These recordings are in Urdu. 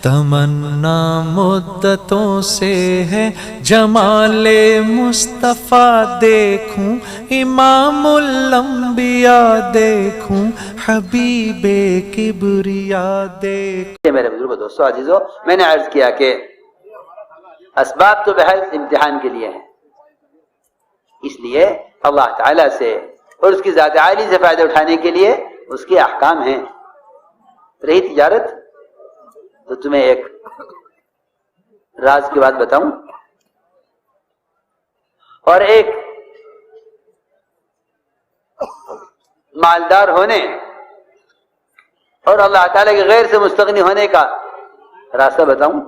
تمنا مدتوں سے ہے جمال مصطفیٰ دیکھوں، امام الانبیاء دیکھوں، حبیب کبریا دیکھوں۔ میرے بزرگ دوستو عزیزو، میں نے عرض کیا کہ اسباب تو بحث امتحان کے لیے ہیں، اس لیے اللہ تعالیٰ سے اور اس کی ذات عالی سے فائدہ اٹھانے کے لیے اس کے احکام ہیں۔ رہی تجارت تو تمہیں ایک راز کی بات بتاؤں، اور ایک مالدار ہونے اور اللہ تعالیٰ کے غیر سے مستغنی ہونے کا راستہ بتاؤں۔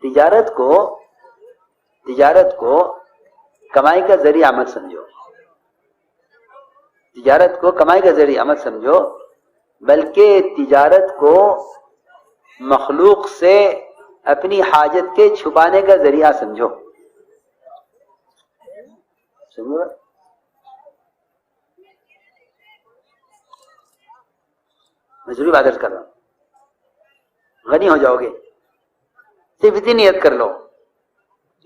تجارت کو کمائی کا ذریعہ مت سمجھو، تجارت کو کمائی کا ذریعہ مت سمجھو، بلکہ تجارت کو مخلوق سے اپنی حاجت کے چھپانے کا ذریعہ سمجھو۔ سمجھو، میں ضروری بات عرض کر رہا ہوں، غنی ہو جاؤ گے، صرف اتنی نیت کر لو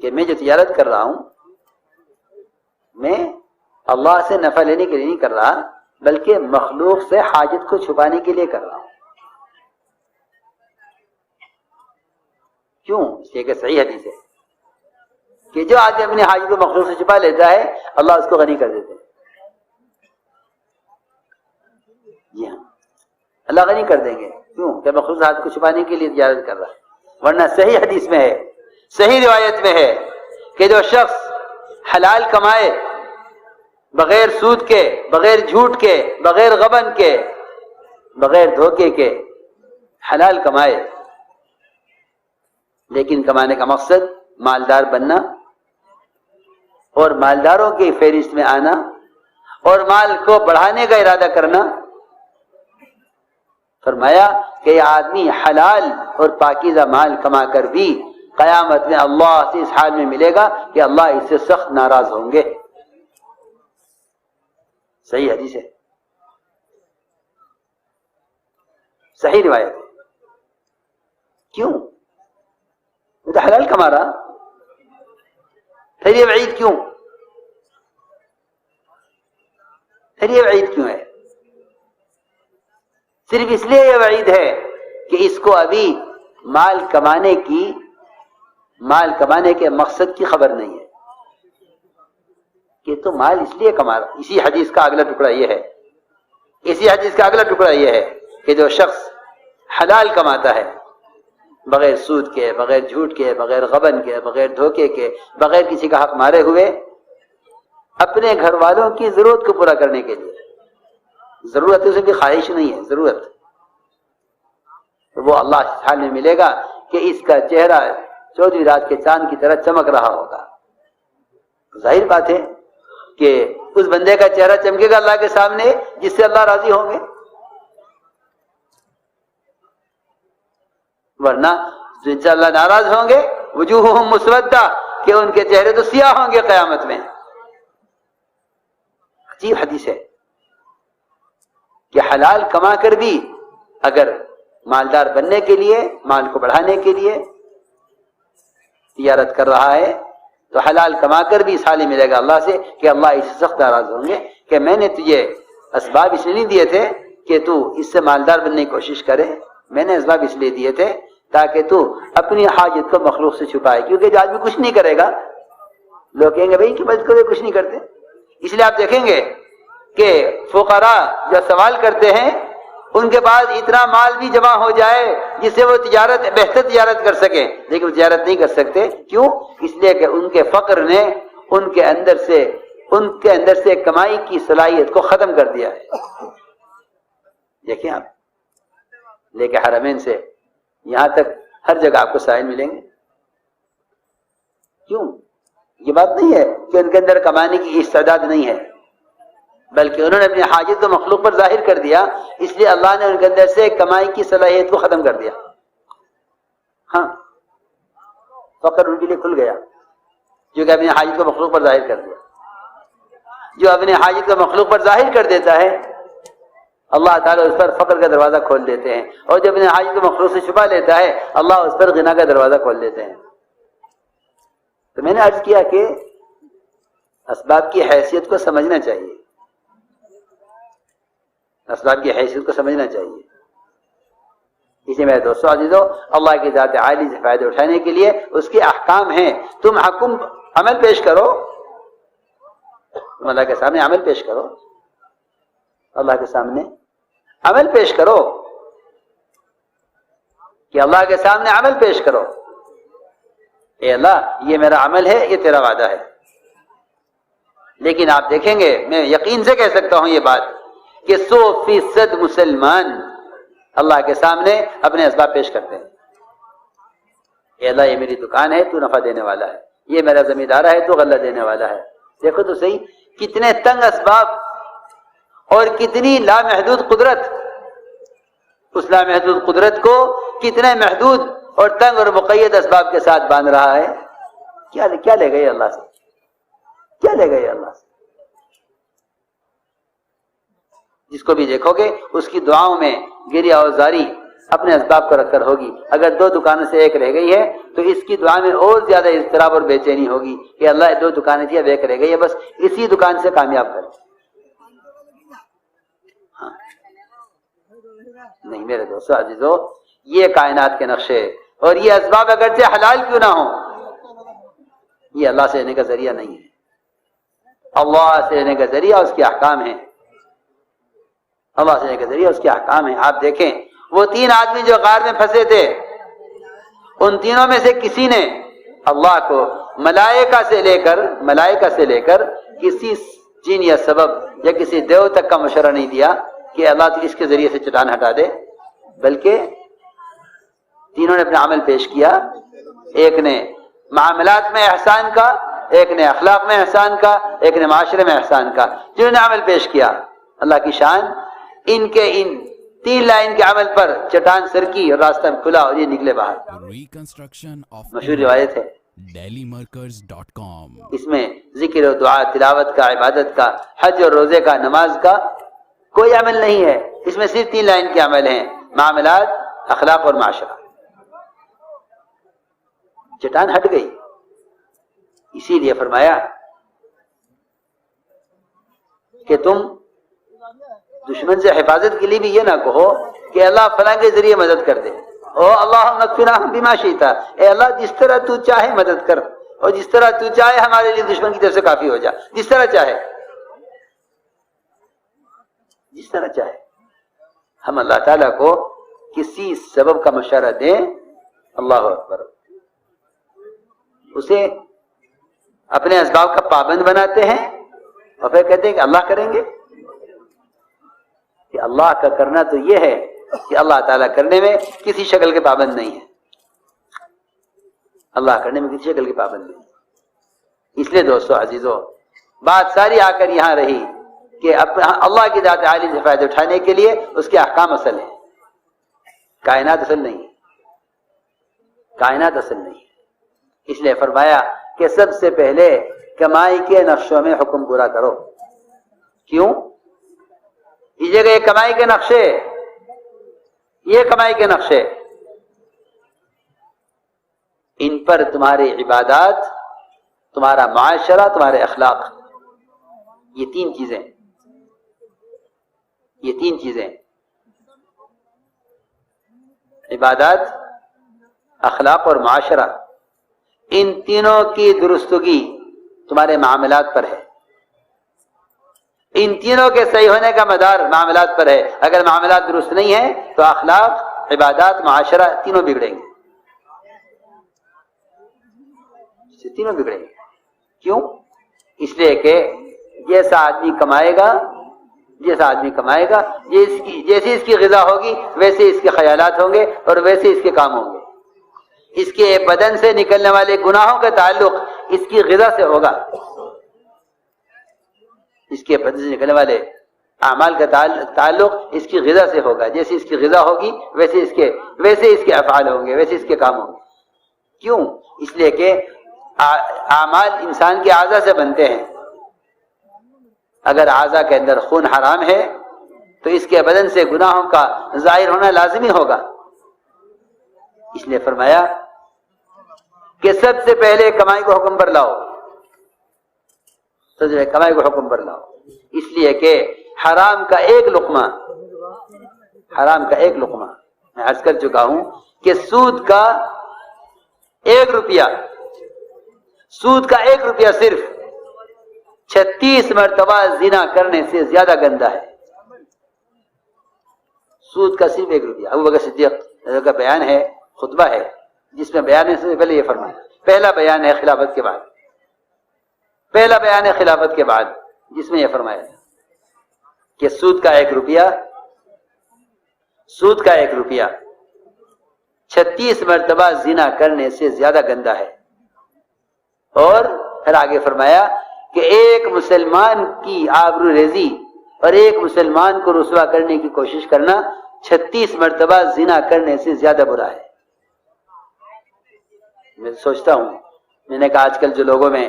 کہ میں جو تجارت کر رہا ہوں میں اللہ سے نفع لینے کے لیے نہیں کر رہا، بلکہ مخلوق سے حاجت کو چھپانے کے لیے کر رہا ہوں۔ کیوں؟ اس لیے کہ صحیح حدیث ہے کہ جو آدمی اپنی حاجت کو مخلوق سے چھپا لیتا ہے اللہ اس کو غنی کر دیتے ہیں۔ جی ہاں، اللہ غنی کر دیں گے، کیوں کہ مخلوق سے حاجت کو چھپانے کے لیے تجارت کر رہا ہے۔ ورنہ صحیح حدیث میں ہے، صحیح روایت میں ہے کہ جو شخص حلال کمائے بغیر سود کے، بغیر جھوٹ کے، بغیر غبن کے، بغیر دھوکے کے حلال کمائے، لیکن کمانے کا مقصد مالدار بننا اور مالداروں کی فہرست میں آنا اور مال کو بڑھانے کا ارادہ کرنا، فرمایا کہ یہ آدمی حلال اور پاکیزہ مال کما کر بھی قیامت میں اللہ سے اس حال میں ملے گا کہ اللہ اس سے سخت ناراض ہوں گے۔ صحیح حدیث ہے، صحیح روایت ہے۔ کیوں؟ وہ تو حلال کما رہا، پھر یہ وعید کیوں؟ پھر یہ وعید کیوں ہے؟ صرف اس لیے یہ وعید ہے کہ اس کو ابھی مال کمانے کے مقصد کی خبر نہیں ہے کہ تو مال اس لیے کما رہا۔ اسی حدیث کا اگلا ٹکڑا یہ ہے کہ جو شخص حلال کماتا ہے بغیر سود کے، بغیر جھوٹ کے، بغیر غبن کے، بغیر دھوکے کے، بغیر کسی کا حق مارے ہوئے، اپنے گھر والوں کی ضرورت کو پورا کرنے کے لیے، ضرورت اسے بھی خواہش نہیں ہے، ضرورت، تو وہ اللہ اس حال میں ملے گا کہ اس کا چہرہ 14ویں رات کے چاند کی طرح چمک رہا ہوگا۔ ظاہر بات ہے کہ اس بندے کا چہرہ چمکے گا اللہ کے سامنے جس سے اللہ راضی ہوں گے، ورنہ جن سے اللہ ناراض ہوں گے وجوہہم مسودہ، کہ ان کے چہرے تو سیاہ ہوں گے قیامت میں۔ عجیب حدیث ہے کہ حلال کما کر بھی اگر مالدار بننے کے لیے، مال کو بڑھانے کے لیے تجارت کر رہا ہے تو حلال کما کر بھی اس حال ملے گا اللہ سے کہ اللہ اس سے سخت ناراض ہوں گے کہ میں نے تجھے اسباب اس لیے نہیں دیے تھے کہ تو اس سے مالدار بننے کی کوشش کرے، میں نے اسباب اس لیے دیے تھے تاکہ تو اپنی حاجت کو مخلوق سے چھپائے، کیونکہ جو آدمی کچھ نہیں کرے گا لوگ کہیں گے بھائی کہ بچ کو کچھ نہیں کرتے۔ اس لیے آپ دیکھیں گے کہ فقراء جو سوال کرتے ہیں ان کے پاس اتنا مال بھی جمع ہو جائے جس سے وہ بہتر تجارت کر سکیں، لیکن وہ تجارت نہیں کر سکتے۔ کیوں؟ اس لیے کہ ان کے فقر نے ان کے اندر سے کمائی کی صلاحیت کو ختم کر دیا ہے۔ دیکھیں آپ، لے کے حرمین سے یہاں تک ہر جگہ آپ کو سائل ملیں گے۔ کیوں؟ یہ بات نہیں ہے کہ ان کے اندر کمانے کی استعداد نہیں ہے، بلکہ انہوں نے اپنی حاجت کو مخلوق پر ظاہر کر دیا، اس لیے اللہ نے ان کے اندر سے کمائی کی صلاحیت کو ختم کر دیا۔ ہاں، فقر ان کے لیے کھل گیا، جو کہ اپنی حاجت کو مخلوق پر ظاہر کر دیا۔ جو اپنی حاجت کو مخلوق پر ظاہر کر دیتا ہے اللہ تعالیٰ اس پر فقر کا دروازہ کھول دیتے ہیں، اور جب اپنے حاجت و مخلوق سے چھپا لیتا ہے اللہ اس پر غنا کا دروازہ کھول دیتے ہیں۔ تو میں نے عرض کیا کہ اسباب کی حیثیت کو سمجھنا چاہیے، اسباب کی حیثیت کو سمجھنا چاہیے۔ اسی میرے دوستو عزیزو، اللہ کی ذات عالی سے فائدہ اٹھانے کے لیے اس کے احکام ہیں، تم حکم عمل پیش کرو، تم اللہ کے سامنے عمل پیش کرو، اللہ کے سامنے عمل پیش کرو، کہ اللہ کے سامنے عمل پیش کرو، اے اللہ یہ میرا عمل ہے، یہ تیرا وعدہ ہے۔ لیکن آپ دیکھیں گے، میں یقین سے کہہ سکتا ہوں یہ بات، کہ 100% مسلمان اللہ کے سامنے اپنے اسباب پیش کرتے ہیں۔ اے اللہ یہ میری دکان ہے، تو نفع دینے والا ہے، یہ میرا زمیندار ہے، تو غلہ دینے والا ہے۔ دیکھو تو صحیح کتنے تنگ اسباب اور کتنی لامحدود قدرت، اس لامحدود قدرت کو کتنے محدود اور تنگ اور مقید اسباب کے ساتھ باندھ رہا ہے۔ کیا لے گئے اللہ سے، کیا لے گئے اللہ سے؟ جس کو بھی دیکھو گے اس کی دعاؤں میں گریہ اور زاری اپنے اسباب کو رکھ کر ہوگی۔ اگر 2 دکانوں سے ایک رہ گئی ہے تو اس کی دعا میں اور زیادہ اضطراب اور بے چینی ہوگی کہ اللہ 2 دکانیں تھی اب ایک رہ گئی ہے، بس اسی دکان سے کامیاب کر۔ ہاں نہیں میرے دوستو عزیزو، یہ کائنات کے نقشے اور یہ اسباب اگرچہ حلال کیوں نہ ہوں، یہ اللہ سے لینے کا ذریعہ نہیں ہے۔ اللہ سے لینے کا ذریعہ اس کے احکام ہیں، اللہ سے لینے کا ذریعہ اس کے احکام ہیں۔ آپ دیکھیں وہ 3 آدمی جو غار میں پھنسے تھے، ان تینوں میں سے کسی نے اللہ کو ملائکہ سے لے کر کسی جن یا سبب یا کسی دیو تک کا مشورہ نہیں دیا کہ اللہ تو اس کے ذریعے سے چٹان ہٹا دے، بلکہ تینوں نے اپنا عمل پیش کیا۔ ایک نے معاملات میں احسان کا، ایک نے اخلاق میں احسان کا، ایک نے معاشرے میں احسان کا، جنہوں نے عمل پیش کیا۔ اللہ کی شان ان 3 لائن کے عمل پر چٹان سرکی اور راستہ کھلا اور یہ نکلے باہر۔ مشہور روایت ہے dailymarkers.com۔ اس میں ذکر و دعا، تلاوت کا، عبادت کا، حج اور روزے کا، نماز کا کوئی عمل نہیں ہے، اس میں صرف 3 لائن کے عمل ہیں، معاملات، اخلاق اور معاشرہ۔ چٹان ہٹ گئی، اسی لیے فرمایا کہ تم دشمن سے حفاظت کے لیے بھی یہ نہ کہو کہ اللہ فلاں کے ذریعے مدد کر دے، او اللہم نکفنا بما شئت، اے اللہ جس طرح تو چاہے مدد کر، اور جس طرح تو چاہے ہمارے لیے دشمن کی طرف سے کافی ہو جا، جس طرح چاہے، جس طرح چاہے۔ ہم اللہ تعالیٰ کو کسی سبب کا مشورہ دیں، اللہ اکبر، اسے اپنے اسباب کا پابند بناتے ہیں اور پھر کہتے ہیں کہ اللہ کریں گے۔ کہ اللہ کا کرنا تو یہ ہے کہ اللہ تعالیٰ کرنے میں کسی شکل کے پابند نہیں ہے، اللہ کرنے میں کسی شکل کے پابند نہیں ہے۔ اس لیے دوستو عزیزو، بات ساری آ کر یہاں رہی کہ اللہ کی ذات عالی سے فائدہ اٹھانے کے لیے اس کے احکام اصل ہیں، کائنات اصل نہیں، کائنات اصل نہیں۔ اس لیے فرمایا کہ سب سے پہلے کمائی کے نقشوں میں حکم پورا کرو۔ کیوں؟ یہ جگہ یہ کمائی کے نقشے، یہ کمائی کے نقشے، ان پر تمہاری عبادات، تمہارا معاشرہ، تمہارے اخلاق، یہ 3 چیزیں، عبادات، اخلاق اور معاشرہ، ان تینوں کی درستگی تمہارے معاملات پر ہے۔ ان تینوں کے صحیح ہونے کا مدار معاملات پر ہے۔ اگر معاملات درست نہیں ہیں تو اخلاق، عبادات، معاشرہ تینوں بگڑیں گے، تینوں بگڑیں گے۔ کیوں؟ اس لیے کہ جیسا آدمی کمائے گا، جیسی اس کی غذا ہوگی ویسے اس کے خیالات ہوں گے اور ویسے اس کے کام ہوں گے۔ اس کے بدن سے نکلنے والے گناہوں کا تعلق اس کی غذا سے ہوگا، اس کے بدن سے نکلنے والے اعمال کا تعلق اس کی غذا سے ہوگا۔ جیسے اس کی غذا ہوگی ویسے اس کے افعال ہوں گے، ویسے اس کے کام ہوں گے۔ کیوں؟ اس لیے کہ اعمال انسان کے اعضاء سے بنتے ہیں۔ اگر اعضاء کے اندر خون حرام ہے تو اس کے بدن سے گناہوں کا ظاہر ہونا لازمی ہوگا. اس لیے فرمایا کہ سب سے پہلے کمائی کو حکم پر لاؤ. سب سے کمائی کو حکم پر لاؤ، اس لیے کہ حرام کا ایک لقمہ میں عرض کر چکا ہوں کہ سود کا 1 روپیہ صرف 36 مرتبہ زنا کرنے سے زیادہ گندا ہے. سود کا صرف 1 روپیہ. ابو بکر صدیق کا بیان ہے، خطبہ ہے، جس میں بیان سے پہلے یہ فرمایا. پہلا بیان ہے خلافت کے بعد جس میں یہ فرمایا کہ سود کا 1 روپیہ 36 مرتبہ زنا کرنے سے زیادہ گندا ہے. اور پھر آگے فرمایا کہ ایک مسلمان کی آبرو ریزی اور ایک مسلمان کو رسوا کرنے کی کوشش کرنا 36 مرتبہ زنا کرنے سے زیادہ برا ہے. میں سوچتا ہوں، میں نے کہا آج کل جو لوگوں میں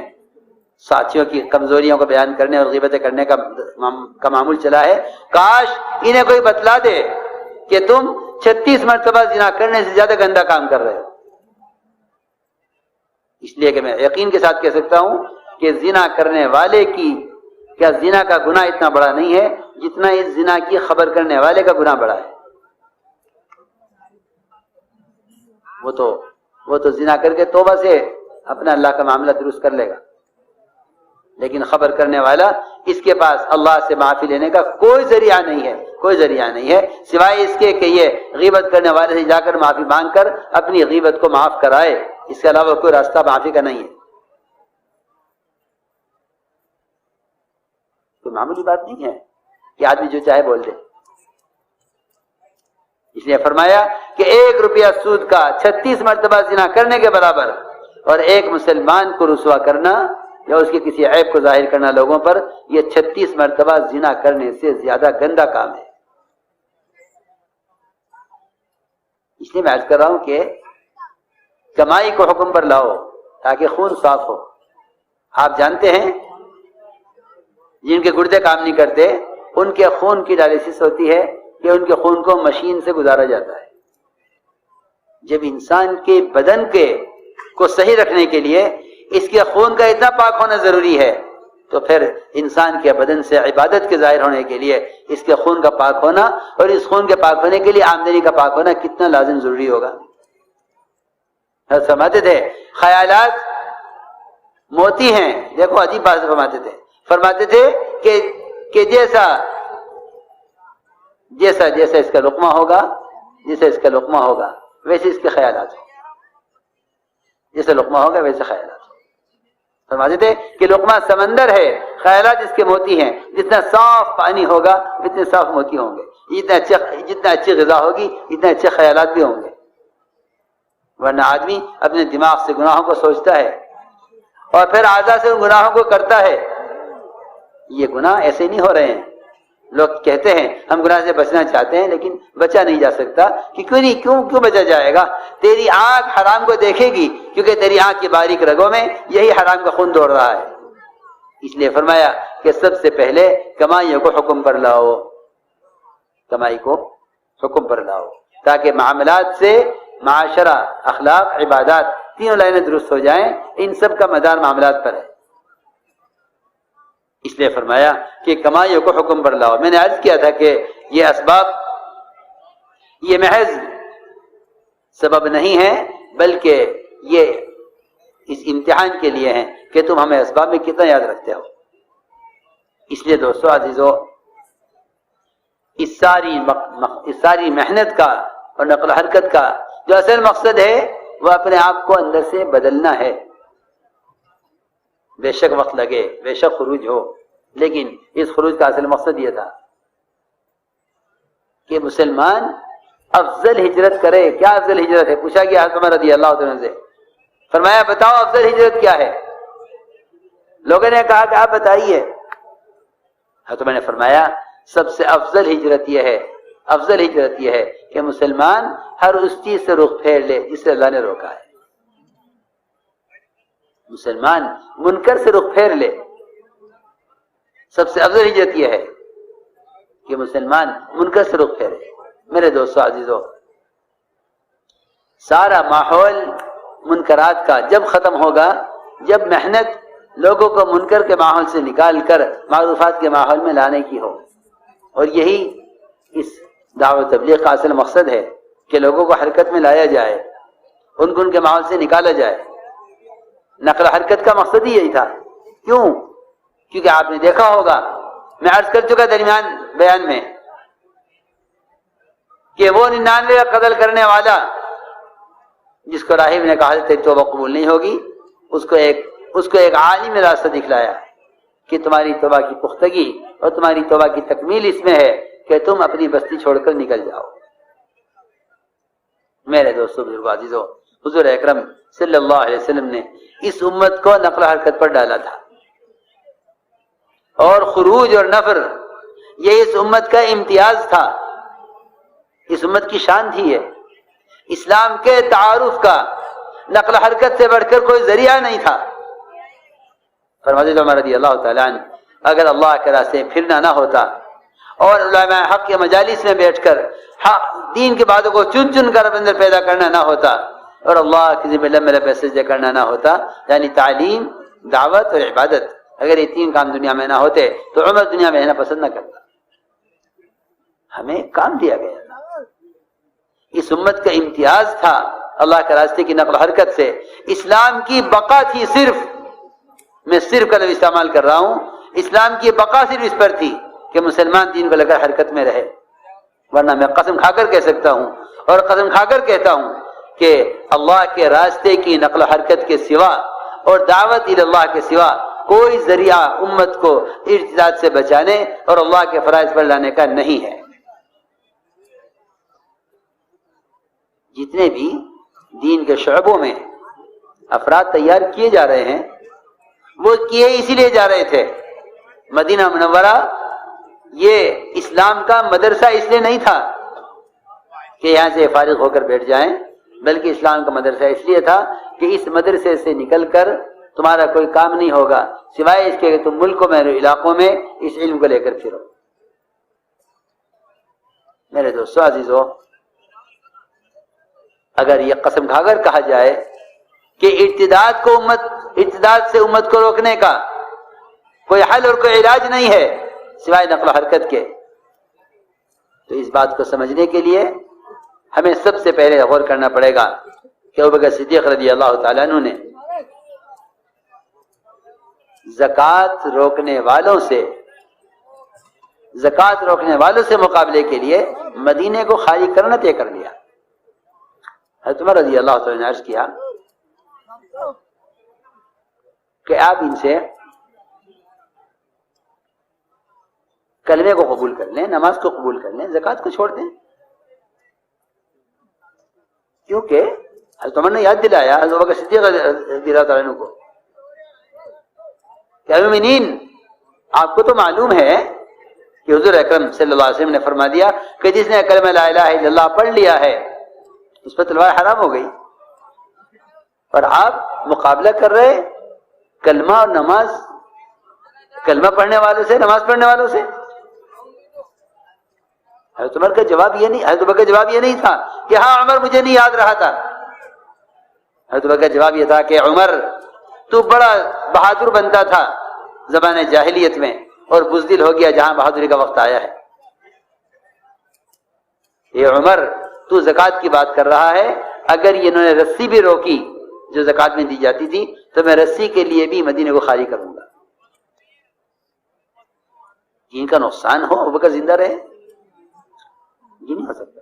ساتھیوں کی کمزوریوں کو بیان کرنے اور غیبتیں کرنے کا معمول چلا ہے، کاش انہیں کوئی بتلا دے کہ تم 36 مرتبہ زنا کرنے سے زیادہ گندا کام کر رہے ہو. اس لیے کہ میں یقین کے ساتھ کہہ سکتا ہوں کہ زنا کرنے والے کی کیا زنا کا گناہ اتنا بڑا نہیں ہے جتنا اس زنا کی خبر کرنے والے کا گناہ بڑا ہے. وہ تو زنا کر کے توبہ سے اپنا اللہ کا معاملہ درست کر لے گا، لیکن خبر کرنے والا اس کے پاس اللہ سے معافی لینے کا کوئی ذریعہ نہیں ہے سوائے اس کے کہ یہ غیبت کرنے والے سے جا کر معافی مانگ کر اپنی غیبت کو معاف کرائے. اس کے علاوہ کوئی راستہ معافی کا نہیں ہے. کوئی معمولی بات نہیں ہے کہ آدمی جو چاہے بول دے. اس لیے فرمایا کہ 1 روپیہ سود کا 36 مرتبہ زنا کرنے کے برابر، اور ایک مسلمان کو رسوا کرنا یا اس کے کسی عیب کو ظاہر کرنا لوگوں پر، یہ 36 مرتبہ زنا کرنے سے زیادہ گندا کام ہے. اس لیے میں عرض کر رہا ہوں کہ کمائی کو حکم پر لاؤ تاکہ خون صاف ہو. آپ جانتے ہیں جن کے گردے کام نہیں کرتے ان کے خون کی ڈائلیسس ہوتی ہے کہ ان کے خون کو مشین سے گزارا جاتا ہے. جب انسان کے بدن کو صحیح رکھنے کے لیے اس کے خون کا اتنا پاک ہونا ضروری ہے، تو پھر انسان کے بدن سے عبادت کے ظاہر ہونے کے لیے اس کے خون کا پاک ہونا اور اس خون کے پاک ہونے کے لیے آمدنی کا پاک ہونا کتنا لازم ضروری ہوگا. فرماتے تھے خیالات موتی ہیں. دیکھو عجیب بات فرماتے تھے کہ جیسا اس کا لقمہ ہوگا ویسے اس کے خیالات ہوں. جیسے لقمہ ہوگا ویسے خیالات. فرماتے تھے کہ لقمہ سمندر ہے، خیالات اس کے موتی ہیں. جتنا صاف پانی ہوگا اتنے صاف موتی ہوں گے، جتنا اچھی غذا ہوگی اتنے اچھے خیالات بھی ہوں گے. ورنہ آدمی اپنے دماغ سے گناہوں کو سوچتا ہے اور پھر اعضاء سے ان گناہوں کو کرتا ہے. یہ گناہ ایسے نہیں ہو رہے ہیں. لوگ کہتے ہیں ہم گناہ سے بچنا چاہتے ہیں لیکن بچا نہیں جا سکتا. کہ کیوں بچا جائے گا؟ تیری آنکھ حرام کو دیکھے گی کیونکہ تیری آنکھ کی باریک رگوں میں یہی حرام کا خون دوڑ رہا ہے. اس لیے فرمایا کہ سب سے پہلے کمائیوں کو حکم پر لاؤ. کمائی کو حکم پر لاؤ تاکہ معاملات سے معاشرہ، اخلاق، عبادات تینوں لائنیں درست ہو جائیں. ان سب کا مدار معاملات پر ہے. اس لیے فرمایا کہ کمائیوں کو حکم پر لاؤ. میں نے عرض کیا تھا کہ یہ اسباب یہ محض سبب نہیں ہے بلکہ یہ اس امتحان کے لیے ہیں کہ تم ہمیں اسباب میں کتنا یاد رکھتے ہو. اس لیے دوستو عزیزو، اس ساری محنت کا اور نقل و حرکت کا جو اصل مقصد ہے وہ اپنے آپ کو اندر سے بدلنا ہے. بے شک وقت لگے، بے شک خروج ہو، لیکن اس خروج کا اصل مقصد یہ تھا کہ مسلمان افضل ہجرت کرے. کیا افضل ہجرت ہے؟ پوچھا گیا حضرت عمر رضی اللہ عنہ سے. فرمایا بتاؤ افضل ہجرت کیا ہے؟ لوگوں نے کہا کہ آپ بتائیے. حضرت عمر نے فرمایا سب سے افضل ہجرت یہ ہے کہ مسلمان ہر اس چیز سے رخ پھیر لے جس سے اللہ نے روکا ہے. مسلمان منکر سے رخ پھیر لے. سب سے افضل ہجرت یہ ہے کہ مسلمان منکر سے رخ پھیرے۔ میرے دوستو عزیزو، سارا ماحول منکرات کا جب ختم ہوگا، جب محنت لوگوں کو منکر کے ماحول سے نکال کر معروفات کے ماحول میں لانے کی ہو، اور یہی اس دعوت تبلیغ کا اصل مقصد ہے کہ لوگوں کو حرکت میں لایا جائے، ان کو ان کے ماحول سے نکالا جائے۔ نقل حرکت کا مقصد ہی یہی تھا۔ کیوں؟ کیونکہ آپ نے دیکھا ہوگا، میں عرض کر چکا درمیان بیان میں، کہ وہ 99 کا قتل کرنے والا جس کو راہب نے کہا تیری توبہ قبول نہیں ہوگی، اس کو ایک عالم نے راستہ دکھلایا کہ تمہاری توبہ کی پختگی اور تمہاری توبہ کی تکمیل اس میں ہے کہ تم اپنی بستی چھوڑ کر نکل جاؤ۔ میرے دوستو بزرگو عزیزو، حضور اکرم صلی اللہ علیہ وسلم نے اس امت کو نقل حرکت پر ڈالا تھا، اور خروج اور نفر یہ اس امت کا امتیاز تھا، اس امت کی شان تھی۔ یہ اسلام کے تعارف کا نقل حرکت سے بڑھ کر کوئی ذریعہ نہیں تھا۔ فرماتے عمر رضی اللہ تعالیٰ عنہ، اگر اللہ کے راستے پھرنا نہ ہوتا اور علماء حق کے مجالس میں بیٹھ کر حق دین کی باتوں کو چن چن کر اپنے اندر پیدا کرنا نہ ہوتا، اور اللہ کی ذمہ لمبے لمبے سجدے کرنا نہ ہوتا، یعنی تعلیم، دعوت اور عبادت، اگر یہ تین کام دنیا میں نہ ہوتے تو عمر دنیا میں رہنا پسند نہ کرتا۔ ہمیں کام دیا گیا، اس امت کا امتیاز تھا اللہ کے راستے کی نقل حرکت سے، اسلام کی بقا تھی۔ صرف میں صرف کا لفظ استعمال کر رہا ہوں، اسلام کی بقا صرف اس پر تھی کہ مسلمان دین کو لے کر حرکت میں رہے، ورنہ میں قسم کھا کر کہہ سکتا ہوں اور قسم کھا کر کہتا ہوں کہ اللہ کے راستے کی نقل حرکت کے سوا اور دعوت الی اللہ کے سوا کوئی ذریعہ امت کو ارتداد سے بچانے اور اللہ کے فرائض پر لانے کا نہیں ہے۔ جتنے بھی دین کے شعبوں میں افراد تیار کیے جا رہے ہیں، وہ کیے اسی لیے جا رہے تھے۔ مدینہ منورہ یہ اسلام کا مدرسہ اس لیے نہیں تھا کہ یہاں سے فارغ ہو کر بیٹھ جائیں، بلکہ اسلام کا مدرسہ اس لیے تھا کہ اس مدرسے سے نکل کر تمہارا کوئی کام نہیں ہوگا سوائے اس کے کہ تم ملکوں میں علاقوں میں اس علم کو لے کر پھرو۔ میرے دوستو عزیزو، اگر یہ قسم کھا کر کہا جائے کہ ارتداد سے امت کو روکنے کا کوئی حل اور کوئی علاج نہیں ہے سوائے نقل و حرکت کے، تو اس بات کو سمجھنے کے لیے ہمیں سب سے پہلے غور کرنا پڑے گا کہ ابوبکر صدیق رضی اللہ تعالیٰ عنہ نے زکوٰۃ روکنے والوں سے مقابلے کے لیے مدینے کو خالی کرنا طے کر لیا۔ حضرت عمر رضی اللہ تعالیٰ نے عرض کیا کہ آپ ان سے کلمے کو قبول کر لیں، نماز کو قبول کر لیں، زکوٰۃ کو چھوڑ دیں، کیونکہ حضرت عمر نے یاد دلایا حضرت ابوبکر صدیق رضی اللہ تعالیٰ عنہ کو کہ مومنین، آپ کو تو معلوم ہے کہ حضور اکرم صلی اللہ علیہ وسلم نے فرما دیا کہ جس نے کلمہ لا الہ الا اللہ پڑھ لیا ہے اس پر تلوار حرام ہو گئی، اور آپ مقابلہ کر رہے کلمہ اور نماز، کلمہ پڑھنے والوں سے، نماز پڑھنے والوں سے۔ حضرت عمر کا جواب یہ نہیں، حضرت ابوبکر کا جواب یہ نہیں تھا کہ ہاں عمر مجھے نہیں یاد رہا تھا۔ حضرت ابوبکر کا جواب یہ تھا کہ عمر تو بڑا بہادر بنتا تھا زمانے جاہلیت میں اور بزدل ہو گیا جہاں بہادری کا وقت آیا ہے۔ یہ عمر تو زکوٰۃ کی بات کر رہا ہے، اگر یہ انہوں نے رسی بھی روکی جو زکوٰۃ میں دی جاتی تھی تو میں رسی کے لیے بھی مدینے کو خالی کروں گا۔ ان کا نقصان ہو ابوبکر زندہ رہے، یہ نہیں ہو سکتا۔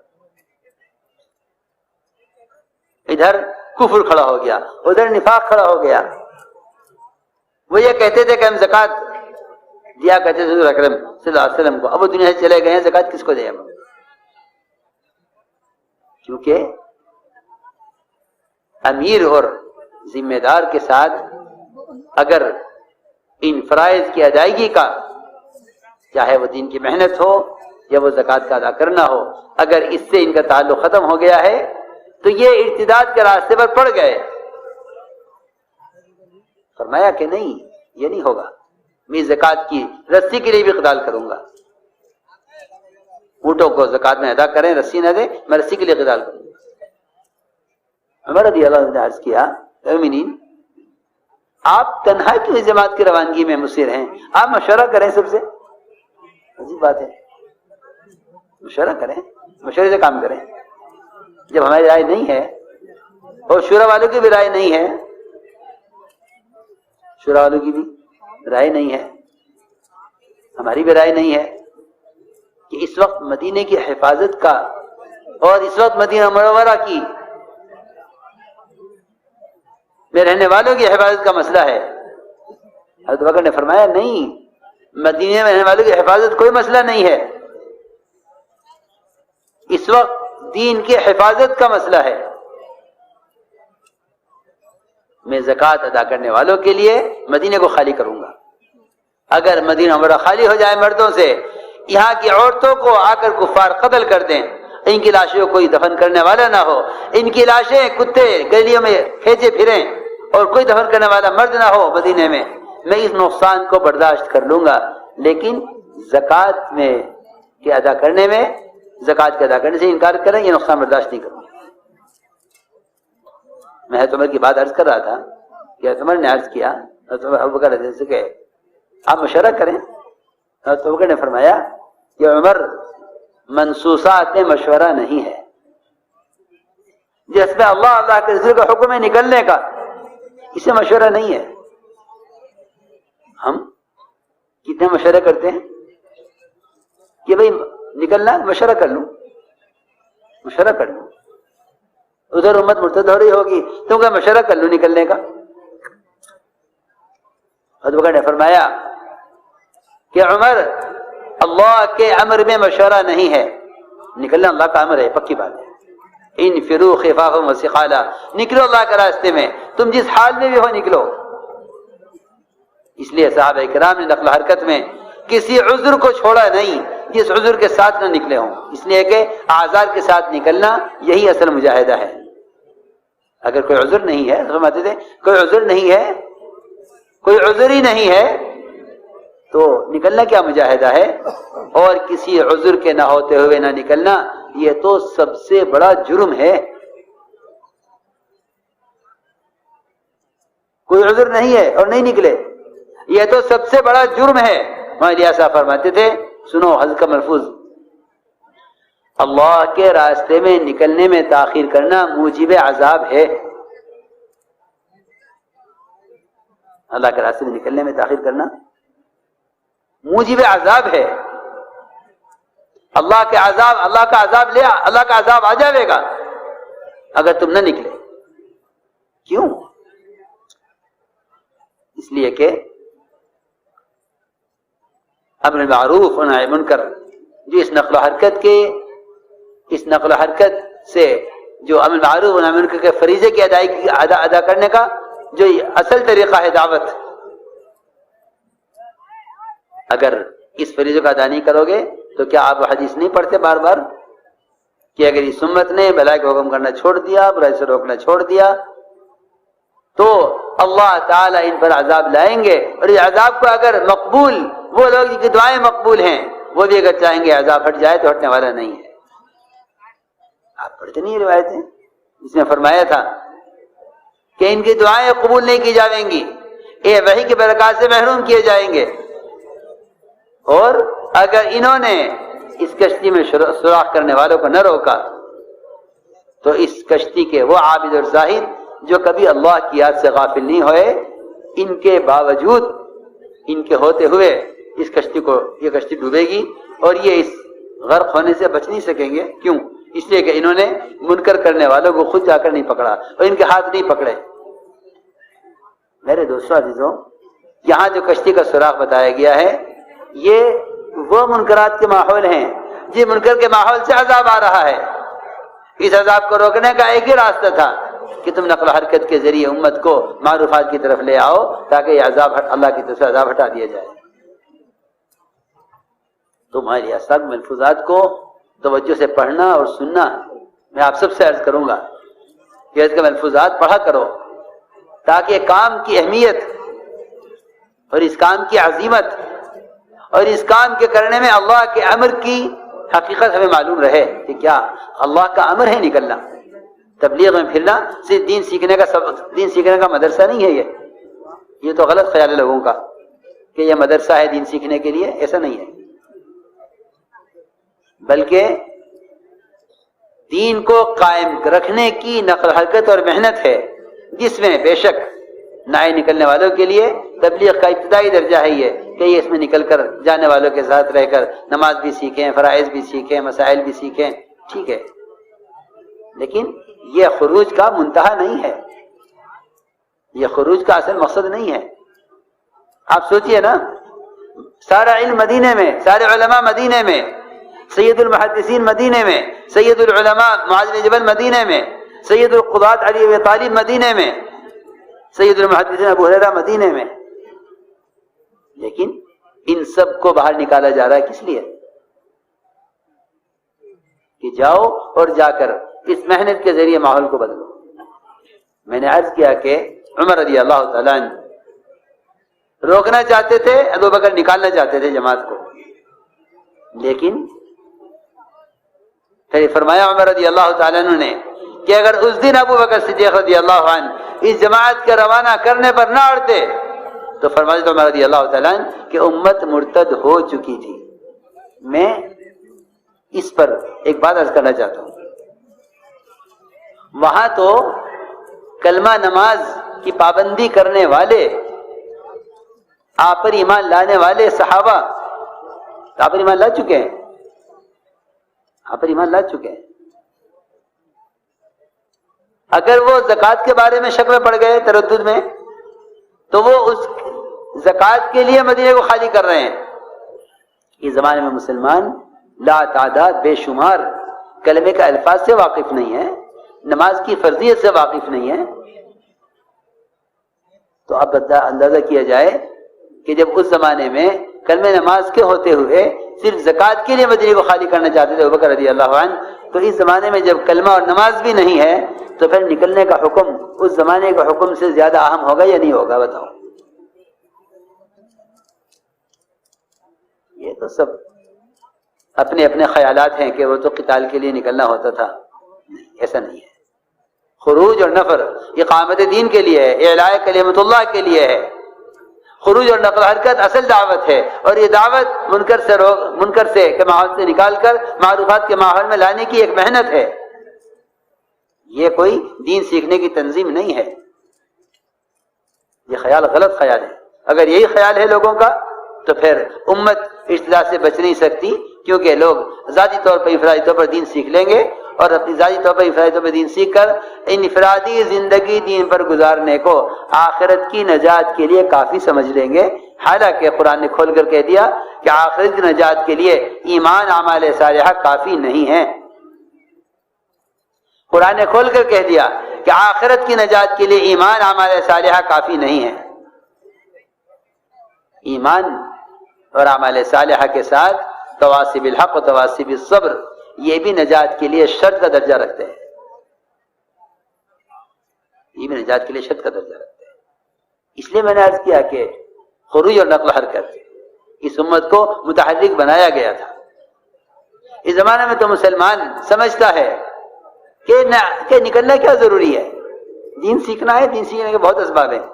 ادھر کفر کھڑا ہو گیا، ادھر نفاق کھڑا ہو گیا۔ وہ یہ کہتے تھے کہ ہم زکوٰۃ دیا کرتے تھے حضور اکرم صلی اللہ علیہ وسلم کو، اب وہ دنیا سے چلے گئے ہیں، زکوٰۃ کس کو دیں؟ کیونکہ امیر اور ذمہ دار کے ساتھ اگر ان فرائض کی ادائیگی کا، چاہے وہ دین کی محنت ہو یا وہ زکوٰۃ کا ادا کرنا ہو، اگر اس سے ان کا تعلق ختم ہو گیا ہے تو یہ ارتداد کے راستے پر پڑ گئے۔ فرمایا کہ نہیں، یہ نہیں ہوگا، میں زکوٰۃ کی رسی کے لیے بھی قتال کروں گا۔ اونٹوں کو زکات میں ادا کریں، رسی نہ دیں، میں رسی کے لیے قتال کروں۔ عمر رضی اللہ عنہ نے عرض کیا مومنین آپ تنہا کیوں اس جماعت کی روانگی میں مصر ہیں؟ آپ مشورہ کریں سب سے۔ عجیب بات ہے، مشورہ کریں، مشورے سے کام کریں۔ جب ہماری رائے نہیں ہے اور شورا والوں کی بھی رائے نہیں ہے، شورا والوں کی بھی رائے نہیں ہے، ہماری بھی رائے نہیں ہے کہ اس وقت مدینے کی حفاظت کا اور اس وقت مدینہ منورہ کی میں رہنے والوں کی حفاظت کا مسئلہ ہے۔ حضرت بکر نے فرمایا نہیں، مدینے میں رہنے والوں کی حفاظت کوئی مسئلہ نہیں ہے، اس وقت دین کی حفاظت کا مسئلہ ہے۔ میں زکوٰۃ ادا کرنے والوں کے لیے مدینے کو خالی کروں گا۔ اگر مدینہ منورہ خالی ہو جائے مردوں سے، یہاں کی عورتوں کو آ کر کفار قتل کر دیں، ان کی لاشوں کو کوئی دفن کرنے والا نہ ہو، ان کی لاشیں کتے گلیوں میں کھینچے پھریں اور کوئی دفن کرنے والا مرد نہ ہو مدینے میں اس نقصان کو برداشت کر لوں گا، لیکن زکوٰۃ میں کے ادا کرنے میں، زکوٰۃ کے ادا کرنے سے انکار کریں، یہ نقصان برداشت نہیں کروں گا۔ میں حضرت عمر کی بات عرض کر رہا تھا کہ حضرت عمر نے عرض کیا حضرت ابو بکر رضی اللہ عنہ سے کہ آپ مشورہ کریں۔ حضرت ابو بکر نے فرمایا کہ عمر منصوصات میں مشورہ نہیں ہے، جس میں اللہ کے رسول کا حکم ہے نکلنے کا، اسے مشورہ نہیں ہے۔ ہم کتنے مشورے کرتے ہیں کہ بھئی نکلنا، مشورہ کر لوں، مشورہ کر لوں، ادھر امت مرتد ہو رہی ہوگی تو کہ مشورہ کر لوں نکلنے کا۔ حضرت بکر نے فرمایا کہ عمر اللہ کے امر میں مشورہ نہیں ہے، نکلنا اللہ کا امر ہے، پکی بات ہے۔ انفروا خفافا وثقالا، نکلو اللہ کے راستے میں، تم جس حال میں بھی ہو نکلو۔ اس لیے صحابہ کرام نے نقل و حرکت میں کسی عذر کو چھوڑا نہیں جس عذر کے ساتھ نہ نکلے ہوں، اس لیے کہ اعذار کے ساتھ نکلنا یہی اصل مجاہدہ ہے۔ اگر کوئی عذر نہیں ہے، فرماتے تھے کوئی عذر نہیں ہے، کوئی عذر ہی نہیں ہے تو نکلنا کیا مجاہدہ ہے؟ اور کسی عذر کے نہ ہوتے ہوئے نہ نکلنا، یہ تو سب سے بڑا جرم ہے۔ کوئی عذر نہیں ہے اور نہیں نکلے، یہ تو سب سے بڑا جرم ہے۔ مولانا صاحب فرماتے تھے، سنو حضرت کا ملفوظ، اللہ کے راستے میں نکلنے میں تاخیر کرنا موجب عذاب ہے۔ اللہ کے راستے میں نکلنے میں تاخیر کرنا موجب عذاب ہے۔ اللہ کا عذاب آ جائے گا اگر تم نہ نکلے۔ کیوں؟ اس لیے کہ امر معروف و نہی منکر، جو اس نقل و حرکت سے جو امر معروف و نہی منکر کے فریضے کی ادائیگی ادا کرنے کا جو اصل طریقہ ہے دعوت، اگر اس فریضے کا ادا نہیں کرو گے تو کیا آپ حدیث نہیں پڑھتے بار بار کہ اگر اس امت نے بھلائی کا حکم کرنا چھوڑ دیا، برائی سے روکنا چھوڑ دیا تو اللہ تعالیٰ ان پر عذاب لائیں گے، اور اس عذاب کو اگر مقبول، وہ لوگ جن کی دعائیں مقبول ہیں وہ بھی اگر چاہیں گے عذاب ہٹ جائے تو ہٹنے والا نہیں ہے۔ آپ پڑھتے نہیں روایتیں؟ اس نے فرمایا تھا کہ ان کی دعائیں قبول نہیں کی جائیں گی، یہ وحی کی برکات سے محروم کیے جائیں گے، اور اگر انہوں نے اس کشتی میں سوراخ کرنے والوں کو نہ روکا تو اس کشتی کے وہ عابد اور زاہد جو کبھی اللہ کی یاد سے غافل نہیں ہوئے، ان کے باوجود، ان کے ہوتے ہوئے اس کشتی کو، یہ کشتی ڈوبے گی اور یہ اس غرق ہونے سے بچ نہیں سکیں گے۔ کیوں؟ اس لیے کہ انہوں نے منکر کرنے والوں کو خود جا کر نہیں پکڑا اور ان کے ہاتھ نہیں پکڑے۔ میرے دوستو عزیزوں، یہاں جو کشتی کا سوراخ بتایا گیا ہے یہ وہ منکرات کے ماحول ہیں جن منکر کے ماحول سے عذاب آ رہا ہے۔ اس عذاب کو روکنے کا ایک ہی راستہ تھا کہ تم نقل و حرکت کے ذریعے امت کو معروفات کی طرف لے آؤ تاکہ یہ عذاب اللہ کی طرف سے عذاب ہٹا دیا جائے۔ تمہاری اسباب ملفوظات کو توجہ سے پڑھنا اور سننا، میں آپ سب سے عرض کروں گا کہ اس کے ملفوظات پڑھا کرو تاکہ کام کی اہمیت اور اس کام کی عظیمت اور اس کام کے کرنے میں اللہ کے امر کی حقیقت ہمیں معلوم رہے کہ کیا اللہ کا امر ہے نکلنا. تبلیغ میں پھرنا صرف دین سیکھنے کا مدرسہ نہیں ہے. یہ تو غلط خیال ہے لوگوں کا کہ یہ مدرسہ ہے دین سیکھنے کے لیے. ایسا نہیں ہے، بلکہ دین کو قائم رکھنے کی نقل حرکت اور محنت ہے، جس میں بے شک نئے نکلنے والوں کے لیے تبلیغ کا ابتدائی درجہ ہے یہ کہ یہ اس میں نکل کر جانے والوں کے ساتھ رہ کر نماز بھی سیکھیں، فرائض بھی سیکھیں، مسائل بھی سیکھیں. ٹھیک ہے، لیکن یہ خروج کا منتہا نہیں ہے، یہ خروج کا اصل مقصد نہیں ہے. آپ سوچئے نا، سارا علم مدینے میں، سارے علماء مدینے میں، سید المحدثین مدینے میں، سید العلماء معاذ بن جبل مدینے میں، سید القضاة علی ابی طالب مدینے میں، سید المحدثین ابو ہریرہ مدینے میں. لیکن ان سب کو باہر نکالا جا رہا ہے کس لیے؟ کہ جاؤ اور جا کر اس محنت کے ذریعے ماحول کو بدلو. میں نے عرض کیا کہ عمر رضی اللہ تعالیٰ عنہ روکنا چاہتے تھے، ابو بکر نکالنا چاہتے تھے جماعت کو، لیکن پھر فرمایا عمر رضی اللہ تعالیٰ عنہ نے کہ اگر اس دن ابو بکر صدیق رضی اللہ عنہ اس جماعت کا روانہ کرنے پر نہ اڑتے تو فرمایا عمر رضی اللہ تعالیٰ عنہ کہ امت مرتد ہو چکی تھی. میں اس پر ایک بات عرض کرنا چاہتا ہوں. وہاں تو کلمہ نماز کی پابندی کرنے والے، آپ پر ایمان لانے والے صحابہ آپ پر ایمان لا چکے ہیں، آپ پر ایمان لا چکے ہیں. اگر وہ زکوٰۃ کے بارے میں شک میں پڑ گئے، تردد میں، تو وہ اس زکوٰۃ کے لیے مدینے کو خالی کر رہے ہیں. اس زمانے میں مسلمان لا تعداد بے شمار کلمے کا الفاظ سے واقف نہیں ہے، نماز کی فرضیت سے واقف نہیں ہے. تو اب اندازہ کیا جائے کہ جب اس زمانے میں کلمہ نماز کے ہوتے ہوئے صرف زکوٰۃ کے لیے مدینے کو خالی کرنا چاہتے تھے ابوبکر رضی اللہ عنہ، تو اس زمانے میں جب کلمہ اور نماز بھی نہیں ہے تو پھر نکلنے کا حکم اس زمانے کے حکم سے زیادہ اہم ہوگا یا نہیں ہوگا؟ بتاؤ. یہ تو سب اپنے اپنے خیالات ہیں کہ وہ تو قتال کے لیے نکلنا ہوتا تھا. نہیں، ایسا نہیں ہے. خروج اور نفر اقامت دین کے لیے ہے، اعلاء کلمت اللہ کے لیے ہے. خروج اور نقل حرکت اصل دعوت ہے، اور یہ دعوت منکر سے کے ماحول سے نکال کر معروفات کے ماحول میں لانے کی ایک محنت ہے. یہ کوئی دین سیکھنے کی تنظیم نہیں ہے. یہ خیال غلط خیال ہے. اگر یہی خیال ہے لوگوں کا تو پھر امت ابتلا سے بچ نہیں سکتی، کیونکہ لوگ ذاتی طور پر انفرادی طور پر دین سیکھ لیں گے، اور اپنی ذاتی طور پر انفرادی طور پر دین سیکھ کر انفرادی زندگی دین پر گزارنے کو آخرت کی نجات کے لیے کافی سمجھ لیں گے. حالانکہ قرآن نے کھول کر کہہ دیا کہ آخرت کی نجات کے لیے ایمان اعمال صالحہ کافی نہیں ہے. قرآن نے کھول کر کہہ دیا کہ آخرت کی نجات کے لیے ایمان اعمال صالحہ کافی نہیں ہے. ایمان اور اعمال صالحہ کے ساتھ تواصی بالحق و تواصی بالصبر، یہ بھی نجات کے لیے شرط کا درجہ رکھتے ہیں. یہ بھی نجات کے لیے شرط کا درجہ رکھتے ہیں. اس لیے میں نے عرض کیا کہ خروج اور نقل حرکت اس امت کو متحرک بنایا گیا تھا. اس زمانے میں تو مسلمان سمجھتا ہے کہ نکلنا کیا ضروری ہے، دین سیکھنا ہے، دین سیکھنے کے بہت اسباب ہیں.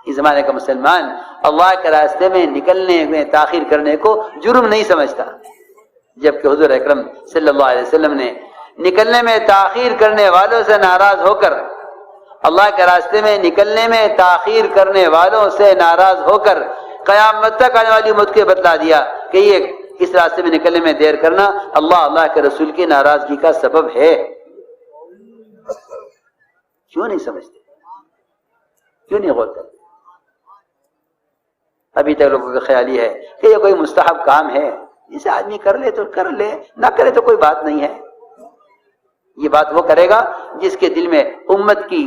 اس زمانے کا مسلمان اللہ کے راستے میں نکلنے میں تاخیر کرنے کو جرم نہیں سمجھتا، جبکہ حضور اکرم صلی اللہ علیہ وسلم نے نکلنے میں تاخیر کرنے والوں سے ناراض ہو کر، اللہ کے راستے میں نکلنے میں تاخیر کرنے والوں سے ناراض ہو کر قیامت تک آنے والی امت کو بتلا دیا کہ یہ اس راستے میں نکلنے میں دیر کرنا اللہ کے رسول کی ناراضگی کا سبب ہے. کیوں نہیں سمجھتے؟ کیوں نہیں غور کرتے؟ ابھی تک لوگوں کا خیال یہ ہے کہ یہ کوئی مستحب کام ہے، جسے آدمی کر لے تو کر لے، نہ کرے تو کوئی بات نہیں ہے. یہ بات وہ کرے گا جس کے دل میں امت کی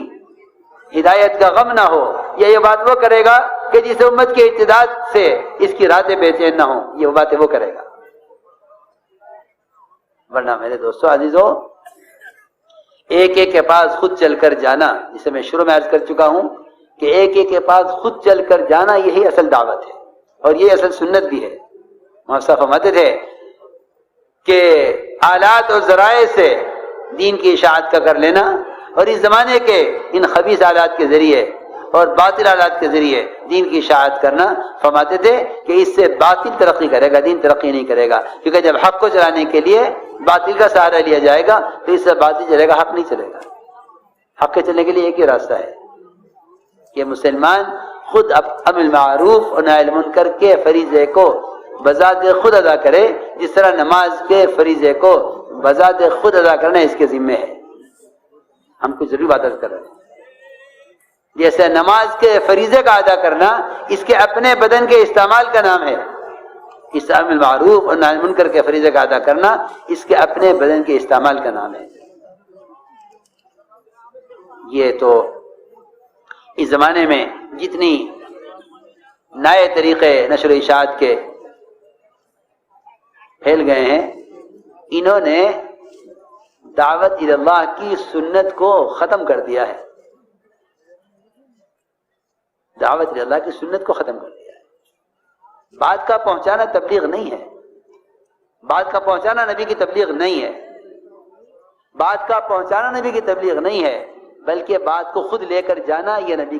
ہدایت کا غم نہ ہو، یا یہ بات وہ کرے گا کہ جس امت کے ارتداد سے اس کی راتیں بے چین نہ ہوں. یہ باتیں وہ کرے گا. ورنہ میرے دوستو عزیزو، ایک ایک کے پاس خود چل کر جانا، جسے میں شروع میں عرض کر چکا ہوں کہ ایک ایک کے پاس خود چل کر جانا یہی اصل دعوت ہے، اور یہ اصل سنت بھی ہے. موسیٰ فرماتے تھے کہ آلات اور ذرائع سے دین کی اشاعت کا کر لینا، اور اس زمانے کے ان خبیث آلات کے ذریعے اور باطل آلات کے ذریعے دین کی اشاعت کرنا، فرماتے تھے کہ اس سے باطل ترقی کرے گا، دین ترقی نہیں کرے گا، کیونکہ جب حق کو چلانے کے لیے باطل کا سہارا لیا جائے گا تو اس سے باطل چلے گا، حق نہیں چلے گا۔ حق کے چلنے کے لیے ایک ہی راستہ ہے کہ مسلمان خود امر معروف اور نہی منکر کے فریضے کو بذات خود ادا کرے، جس طرح نماز کے فریضے کو بذات خود ادا کرنا اس کے ذمے ہے۔ ہم کچھ ضروری بات کر رہے ہیں، جیسے نماز کے فریضے کا ادا کرنا اس کے اپنے بدن کے استعمال کا نام ہے، اس امر معروف اور نہی منکر کے فریضے کا ادا کرنا اس کے اپنے بدن کے استعمال کا نام ہے۔ یہ تو اس زمانے میں جتنی نئے طریقے نشر و اشاعت کے پھیل گئے ہیں، انہوں نے دعوت اللہ کی سنت کو ختم کر دیا ہے، دعوت اللہ کی سنت کو ختم کر دیا ہے۔ بات کا پہنچانا تبلیغ نہیں ہے، بات کا پہنچانا نبی کی تبلیغ نہیں ہے، بات کا پہنچانا نبی کی تبلیغ نہیں ہے، بلکہ بات کو خود لے کر جانا یہ نبی کی